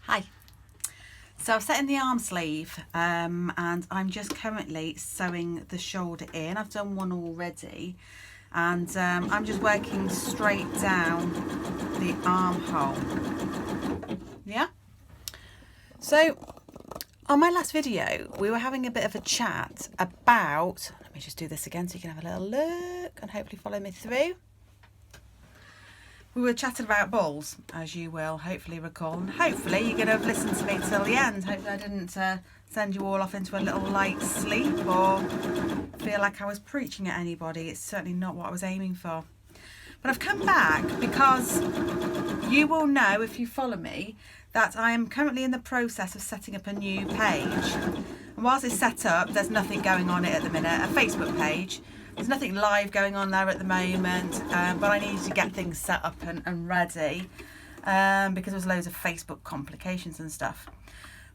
Hi. So I've set in the arm sleeve and I'm just currently sewing the shoulder in. I've done one already and I'm just working straight down the armhole. Yeah? So on my last video we were having a bit of a chat about, let me just do this again so you can have a little look and hopefully follow me through. We were chatting about balls, as you will hopefully recall, and hopefully you're going to have listened to me till the end. Hopefully I didn't send you all off into a little light sleep or feel like I was preaching at anybody. It's certainly not what I was aiming for. But I've come back because you will know, if you follow me, that I am currently in the process of setting up a new page. And whilst it's set up, there's nothing going on it at the minute, a Facebook page. There's nothing live going on there at the moment, but I need to get things set up and ready because there's loads of Facebook complications and stuff.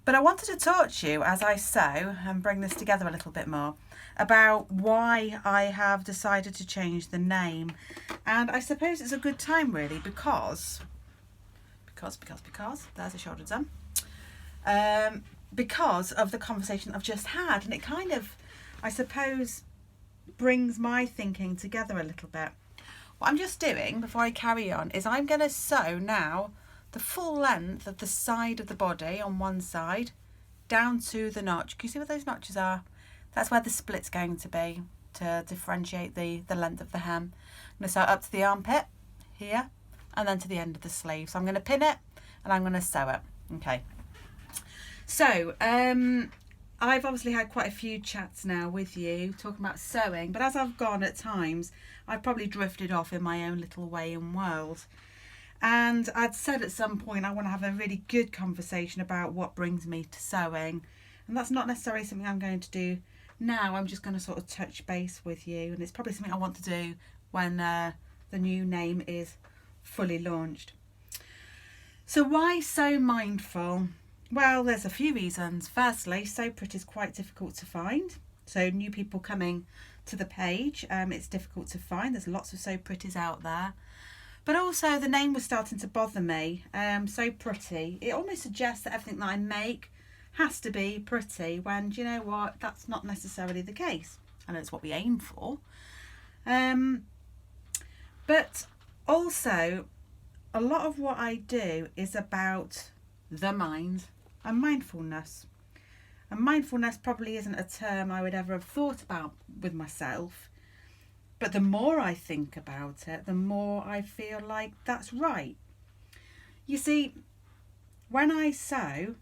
But I wanted to talk to you as I sew and bring this together a little bit more about why I have decided to change the name. And I suppose it's a good time really because there's a shoulder done. Because of the conversation I've just had, and it kind of, I suppose, brings my thinking together a little bit. What I'm just doing before I carry on is I'm going to sew now the full length of the side of the body on one side down to the notch. Can you see what those notches are? That's where the split's going to be to differentiate the length of the hem. I'm going to sew up to the armpit here and then to the end of the sleeve. So I'm going to pin it and I'm going to sew it. Okay. So I've obviously had quite a few chats now with you talking about sewing, but as I've gone at times, I've probably drifted off in my own little way and world. And I'd said at some point I want to have a really good conversation about what brings me to sewing. And that's not necessarily something I'm going to do now. I'm just going to sort of touch base with you. And it's probably something I want to do when the new name is fully launched. So why Sew Mindful? Well, there's a few reasons. Firstly, Sew Pretty is quite difficult to find. So new people coming to the page, it's difficult to find. There's lots of Sew Pretties out there. But also the name was starting to bother me. Sew Pretty, it almost suggests that everything that I make has to be pretty, when, do you know what, that's not necessarily the case. I know it's what we aim for. But also, a lot of what I do is about the mind and mindfulness. And mindfulness probably isn't a term I would ever have thought about with myself. But the more I think about it, the more I feel like that's right. You see, when I sew,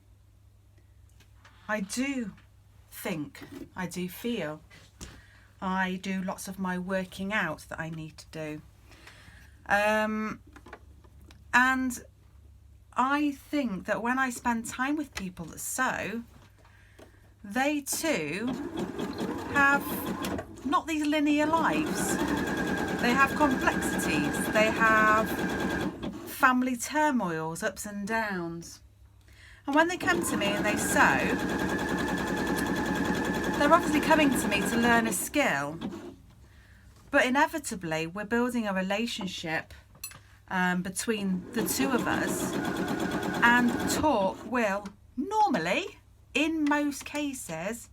I do think, I do feel, I do lots of my working out that I need to do. And I think that when I spend time with people that sew, they too have not these linear lives. They have complexities. They have family turmoils, ups and downs. And when they come to me and they sew, they're obviously coming to me to learn a skill. But inevitably, we're building a relationship between the two of us, and talk will normally, in most cases,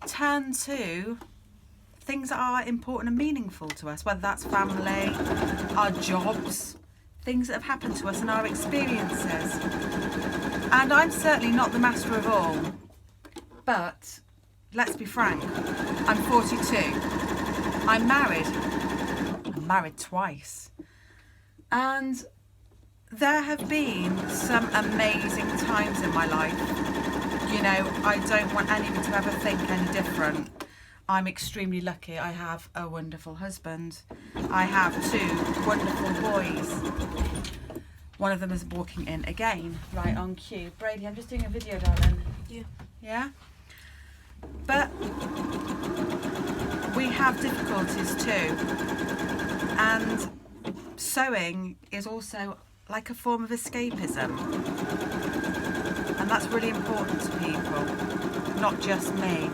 turn to things that are important and meaningful to us, whether that's family, our jobs, things that have happened to us and our experiences. And I'm certainly not the master of all, but let's be frank, I'm 42, I'm married twice. And there have been some amazing times in my life. You know, I don't want anyone to ever think any different. I'm extremely lucky. I have a wonderful husband. I have 2 wonderful boys. One of them is walking in again, right on cue. Brady, I'm just doing a video, darling. Yeah. Yeah? But we have difficulties too. And sewing is also like a form of escapism, and that's really important to people, not just me.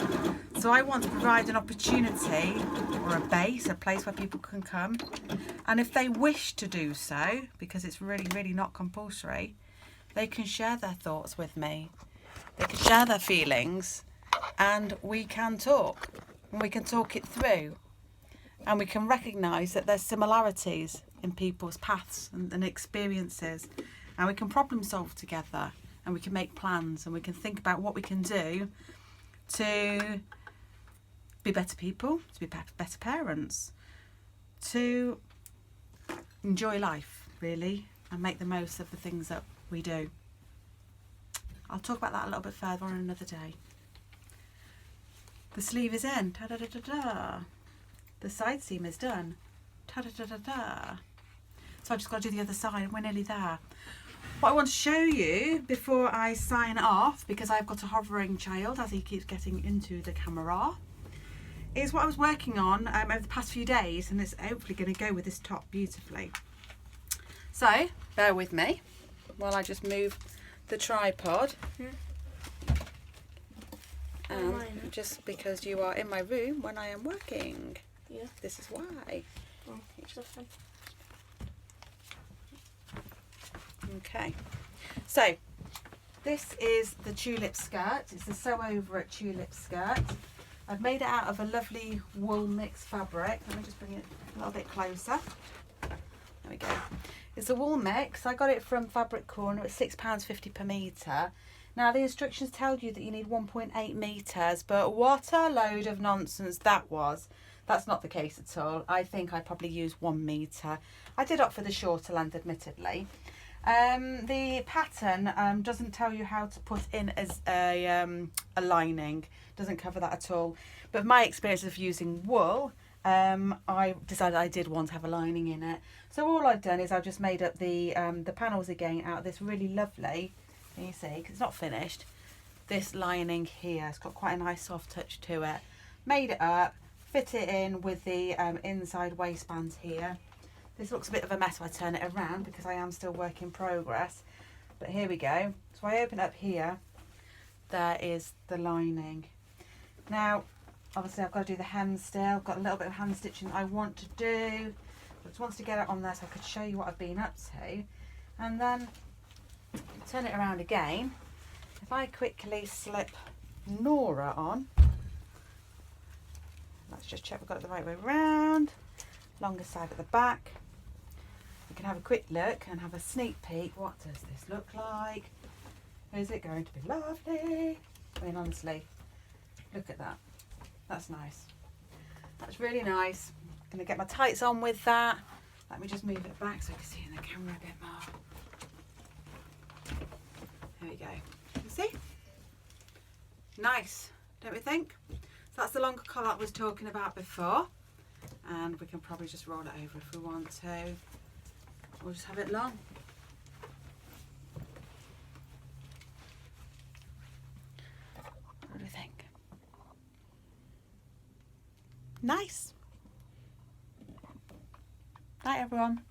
So I want to provide an opportunity or a base, a place where people can come, and if they wish to do so, because it's really not compulsory, they can share their thoughts with me. They can share their feelings, and we can talk. And we can talk it through. And we can recognise that there's similarities in people's paths and experiences. And we can problem solve together. And we can make plans. And we can think about what we can do to be better people, to be better parents, to enjoy life, really, and make the most of the things that we do. I'll talk about that a little bit further on another day. The sleeve is in. Ta-da-da-da-da. The side seam is done. Ta-da-da-da-da. So I've just got to do the other side and we're nearly there. What I want to show you before I sign off, because I've got a hovering child as he keeps getting into the camera, is what I was working on over the past few days, and it's hopefully going to go with this top beautifully. So bear with me while I just move the tripod. Just because you are in my room when I am working. Yeah. This is why. Oh, okay. So this is the tulip skirt. It's the Sew Over It tulip skirt. I've made it out of a lovely wool mix fabric. Let me just bring it a little bit closer. There we go. It's a wool mix. I got it from Fabric Corner at £6.50 per metre. Now the instructions tell you that you need 1.8 metres, but what a load of nonsense that was. That's not the case at all. I think I probably used 1 metre. I did opt for the shorter length, admittedly. The pattern doesn't tell you how to put in as a lining. Doesn't cover that at all. But my experience of using wool, I decided I did want to have a lining in it. So all I've done is I've just made up the panels again out of this really lovely, can you see, because it's not finished, this lining here. It's got quite a nice soft touch to it. Made it up, fit it in with the inside waistbands here. This looks a bit of a mess when I turn it around because I am still work in progress. But here we go. So I open up here. There is the lining. Now, obviously I've got to do the hem still. I've got a little bit of hand stitching I want to do. I just wanted to get it on there so I could show you what I've been up to. And then turn it around again. If I quickly slip Nora on. Let's just check we've got it the right way round. Longer side at the back. We can have a quick look and have a sneak peek. What does this look like? Is it going to be lovely? I mean, honestly, look at that. That's nice. That's really nice. I'm going to get my tights on with that. Let me just move it back so I can see in the camera a bit more. There we go. You see? Nice, don't we think? So that's the longer collar I was talking about before. And we can probably just roll it over if we want to. We'll just have it long. What do we think? Nice. Night, everyone.